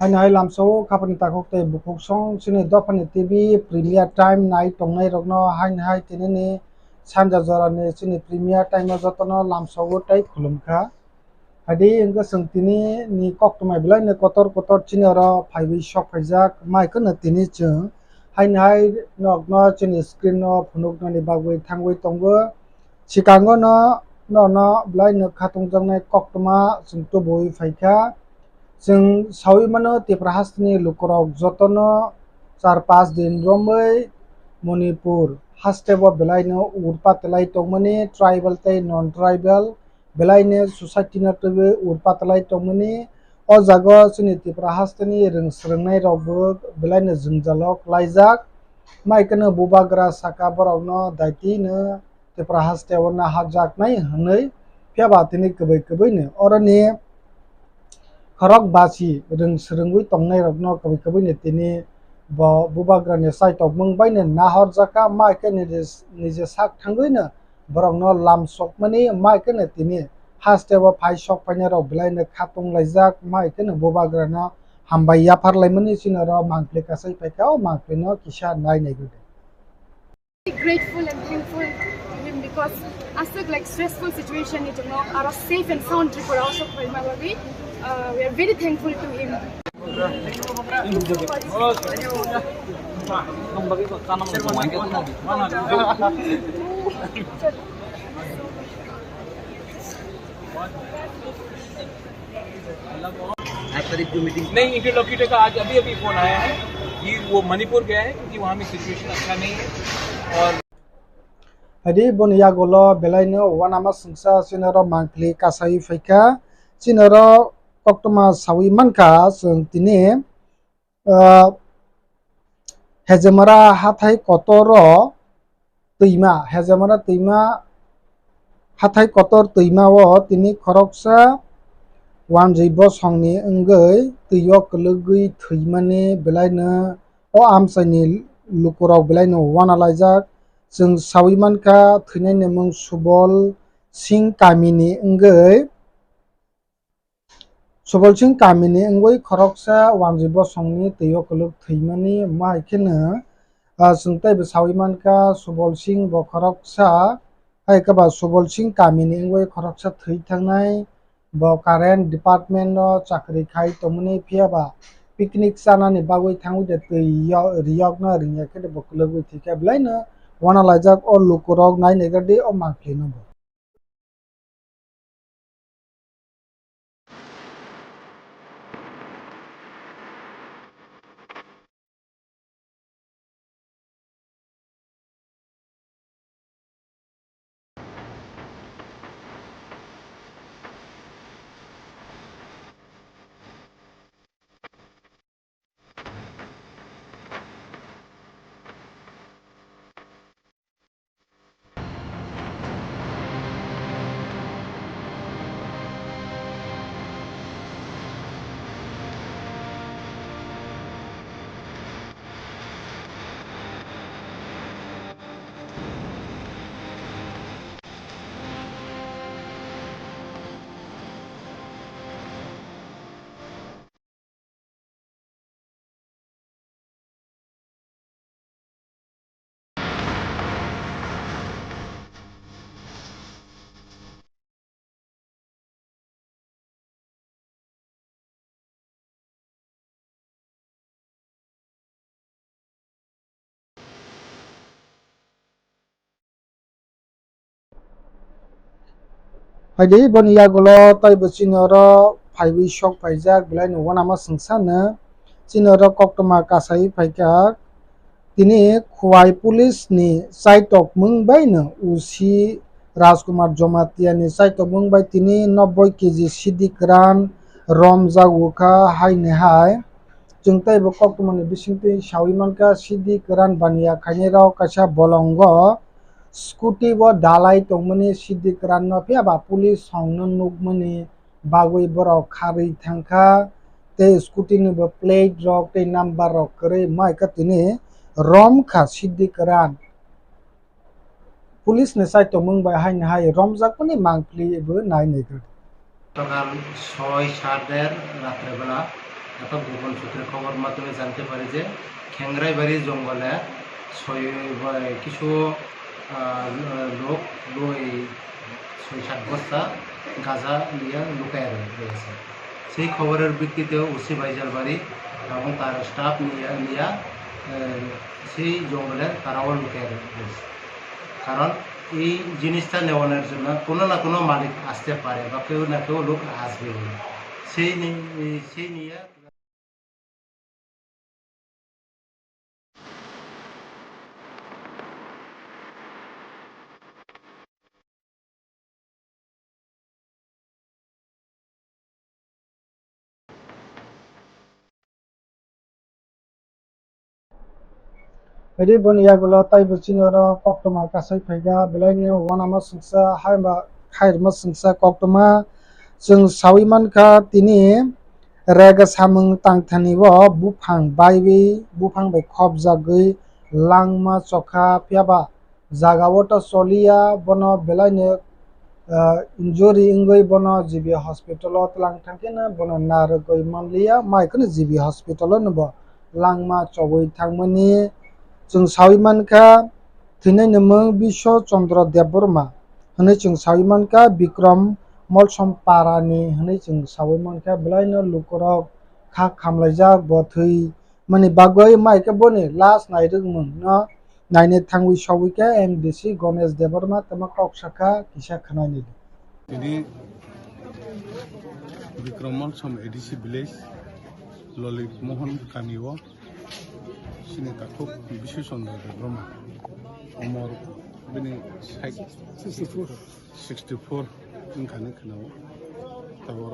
Anh hai làm số kapani takok te bukuk song sini dopani TV Premier Time nai tongnai rokno hai tinini sanja jorani sini Premier Time jotono làm số tai khulumkha adi engka sengtini ni kok tumai belai ne kotor chini oro phaibi sok phaijak mai kono tini chung hai nokno chini screen no phunuk nani bagui thangui tongo sikango no belai ne khatung jangnai kok tuma sungtu boi phaikha जों सावि मानो त्रिपुरा हासनि लुकराव जतनो 4-5 दिन रमै मणिपुर हास्टेबो बेलायनो उरपा तलाय तंमनि tribal तै none tribal बेलायनो society न तबे उरपा तलाय तंमनि ओ जागो जोंनि त्रिपुरा हासनि रोंस्रोंनाय रावबो बेलायनो जोंजालक लायजाक माइकनो बुबाग्रा साका बरावनो दायतिनो त्रिपुरा हास्टेवना हाजाकनाय हनै फियाबा तिनि कबै अरनि खरक बासी रोंस्रोंगुइ तंनाय रकनो कबै नेतिनि बुबाग्रानि साइटक मंबायनो नाहर जाका माइके निजे साक थांगुइनो बरकनो लामसकमनि माइके नेतिनि हास्टेबो फाइ सक फाइने रक बिलायनो खाtung लायजाक माइके बुबाग्रानो हामबाय याफारलायमनि सिनरो मांख्ले कासै फाइकाव मांख्लेनो किसा नायनायगुदे Grateful and thankful to him because after like stressful situation, you know, are safe and sound Tripura also for Himalabi. We are very thankful to him. नहीं, इंटरलॉक्यूटर का आज अभी फोन आया है कि वो मणिपुर गया है क्योंकि वहाँ में सिचुएशन अच्छा नहीं है और Adi bonia golo belaino wanama sungsa sinoro mangkli kasai faika sinoro koktoma sawi manka sung tini hejemara hathai kotoro tuima hejemara tuima hathai kotor tuima o tini khoroksa wanjaibo songni enggai tuyo kelugui thuimani belaino o amsaini lukurok belaino wanalaijak जों साविमानका थैनाय नेमं सुबल सिंह कामिनी enggai subol sing kamini engoi khoroksa wanjibo songni teiyo kuluk thैमani maikeno sungtai bo sawimanka subol sing bo khoroksa hai kaba subol sing kamini engoi khoroksa thৈ thangnai bo current department no chakri khai tongmani phiaba picnic chanani bagui thangui de teiyo riyok no ringya bo kulugui thika blaino wana lajak o lukurok nainegadi o mangklino bo Haidi bon yagulo tai bo chinoro phaibi sok phaijak belai no wanama sungsano chinoro koktoma kasai phaikak tini khuwai police ni saitok mungbai no usi Rajkumar Jomatia ni saitok mungbai tini 90 kg sidikran rom jaguka haine hai jungtai bo koktoma ni bisingtwi sawimanka sidikran bania khainai kaisa bolongo scooty bo dalai tongmani sidikran no phiaba police songno nukmani bagui borok khari thangkha tei scooty ni bo plate rok tei number rok kwrwi maika tini rom kha sidikran police ni saitok mungbai haine hai romjakmani mangpli bo nainaikrwi সকাল 6-7 রাত্রেবেলা একটা গোপন সূত্রে খবর মাধ্যমে জানতে পারি যে খেংরাইবাড়ি জঙ্গলে কিছু লোক 6-7 বস্তা গাঁজা নিয়ে লুকায় রয়েছে। সেই খবরের ভিত্তিতে ওসি ভাইজার বাড়ি এবং তার স্টাফ নিয়ে সেই জঙ্গলে তারাও লুকিয়ে রয়েছে। কারণ এই জিনিসটা নেওয়ানোর জন্য কোনো না কোনো মালিক আসতে পারে বা কেউ না কেউ লোক আসবে বলে সেই নিয়ে Jadi bon ya gula tai bucin ora koktoma kasai phaga belai wana ma sungsa haima khair ma sungsa koktoma जों सावि मानखा तिनि रेगा सामung tangthani bo buphang baibi buphang bai khop jagui langma chokha pyaba jaga wata solia bono belaine injury ingoi bono GB hospital o tlang thangkena bono nargoi manliya maikone GB hospital o no langma chobui thangmani जों सावि मानखा थैनाय नमं बिश्व चंद्र देबबर्मा हनै जों सावि मानखा बिक्रम मलसम पारानि हनै जों सावि मानखा बेलायनो लुकरक खा खामलायजाक bo थै माने बागै माइके बनि लास्ट नायदोंमोन न नायनो थांवि साविके MDC गणेश देबबर्मा तमा कक्साखा किसा खोनायनि তিনি Vikram Molsom ADC village Lalit Mohan কামিও sini takut bisnis on the Brahma umur bini 64 ingkane kenal tawar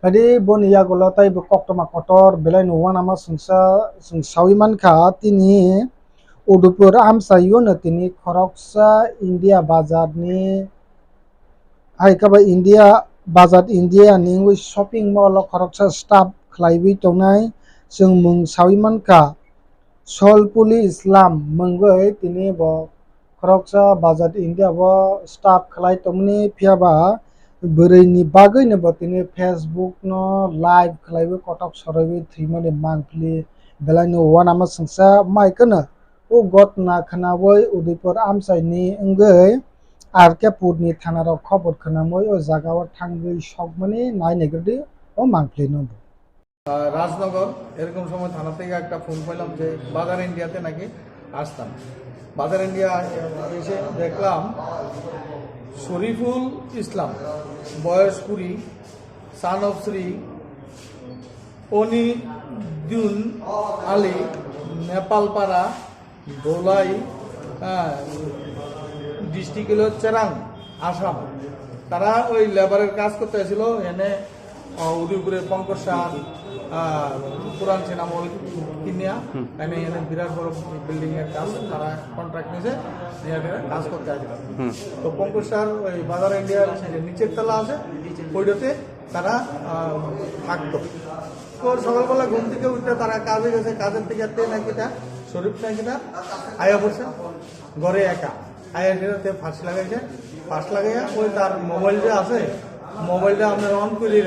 Jadi bon ya gula tai bu koktoma kotor belai nuwana ma sungsa sung sawi mankha tini Udupur amsayo na tini khoroksa India bazar ni hai kaba India bazar India ni wi shopping mall o khoroksa staff khlaibi tongnai जों mung sawi mankha Solpuli Islam mungbai tini bo khoroksa bazar India bo staff khlai tongni phiaba bwrwini bagui no bo tini Facebook no live khlaibi kotok soraibi thrimani mangpili belai no wana ma sungsa maikona o gotna khanaboi Udaipur amsaini wngoi RK Purni thanarok khobor khanamoi o jagao thangui sokmani nainegdi o mangpili no Rajnagar এরকম সময় থানা থেকে একটা phone পেলাম যে বাজার ইন্ডিয়াতে নাকি আসতাম। বাজার ইন্ডিয়া এসে দেখলাম শরীফুল ইসলাম বয়স 20 son of Shri Anidul Ali Nepalpara Dholai district হলো চেরাং আসাম। তারা ওই লেবারের কাজ করতে এসেছিল এনে উদয়পুরের পঙ্কজ শাহ পুরান সিনামল কিনিয়া এনে এনে বিরাট বড় বিল্ডিং এর কাজ তারা কন্ট্রাক্ট নিয়েছে কাজ করতে আসবে। তো পঙ্কজ শাহ ওই বাজার ইন্ডিয়ার নিচের তলা আছে ওইটাতে তারা থাকতো। তো সকালবেলা ঘুম থেকে উঠতে তারা কাজে গেছে, কাজের থেকে নাকিটা শরীফ নাকিটা আয়া পড়ছে ঘরে একা আয়া সেটাতে ফাঁস লাগাইছে। ফাঁস লাগাইয়া ওই তার মোবাইল যে আছে মোবাইলটা আমরা অন করে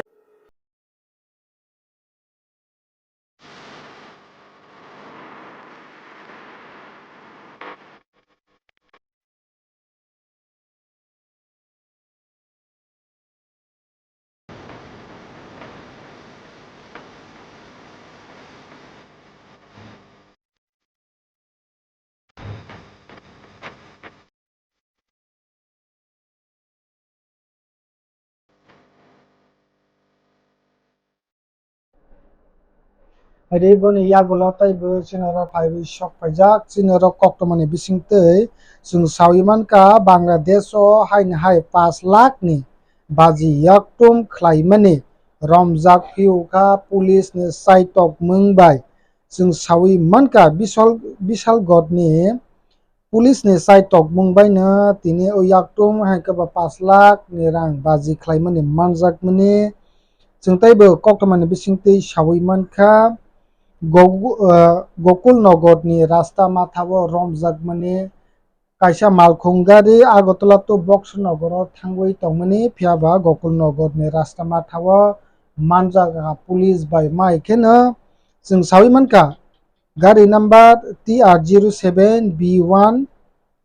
Jadi bon ya gula tai bu sinara phaibi sok phaijak sinara koktomani bisingtei जों सावि मानखा Bangladesh o hain hai 5 lakh ni baji yaktum khlaimani romjak phiuka police ni saitok mungbai जों सावि मानखा Bishalgarh ni पुलिस ने side talk Mumbai न तिने ओयाक्टुम हाइकबा 5 लाख नि रां बाजी खालामनि मानजाक मनि जोंताइबो कक्टमानि बिसिंति सावै मानखा गकुल नगर नि रास्ता माथावो रमजाक मनि कायसा मालखुंगारि आगरतला तो बक्स नगर थांगै तंमनि फियाबा गकुल नगर नि रास्ता माथावो मानजागा पुलिस बाय माइकेनो जों सावै मानखा गाड़ी नंबर TR07 B1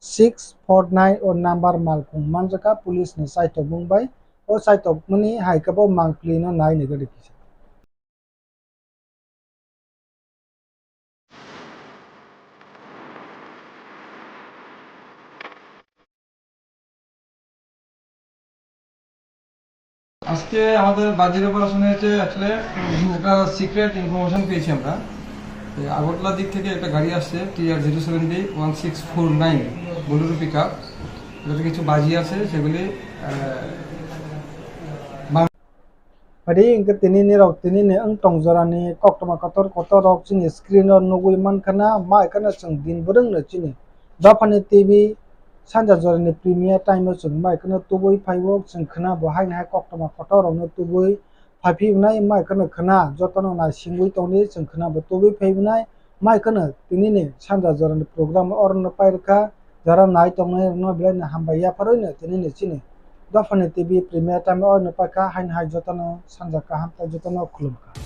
649 और नंबर मालकुं मानजाका पुलिस ने साइट बुंबाय ओ साइट मनि हाइकबो मांगप्लिनो नायनो गदि আজকে আমাদের বাজির অপারেশনে হচ্ছে অ্যাকচুয়ালি একটা সিক্রেট ইনফরমেশন পেয়েছি আমরা আগরতলা দিক থেকে একটা গাড়ি আসছে TR07B 1649 বোলেরো পিক আপ, এটাতে কিছু বাজি আছে সেগুলি Padi ingke tinini rok tinini ang tongjarani koktoma kotor rok chini screen or nugui mankana mai kana chung din burung no chini dapani TV sanja jorani premier time chung mai kana tubui phaibo chung khana bo hai na koktoma kotor rok no tubui phaipi unai mai kana khana jotono na singui tongni chung khana bo tubui phaibunai mai kana tinini sanja jorani program or no pairka jara nai tongnai no blai na hambaya paroi no tinini chini Dafani TV Premier Time or Napaka Hain Hai Jotono Sanjaka Hamta Jotono Kulumka.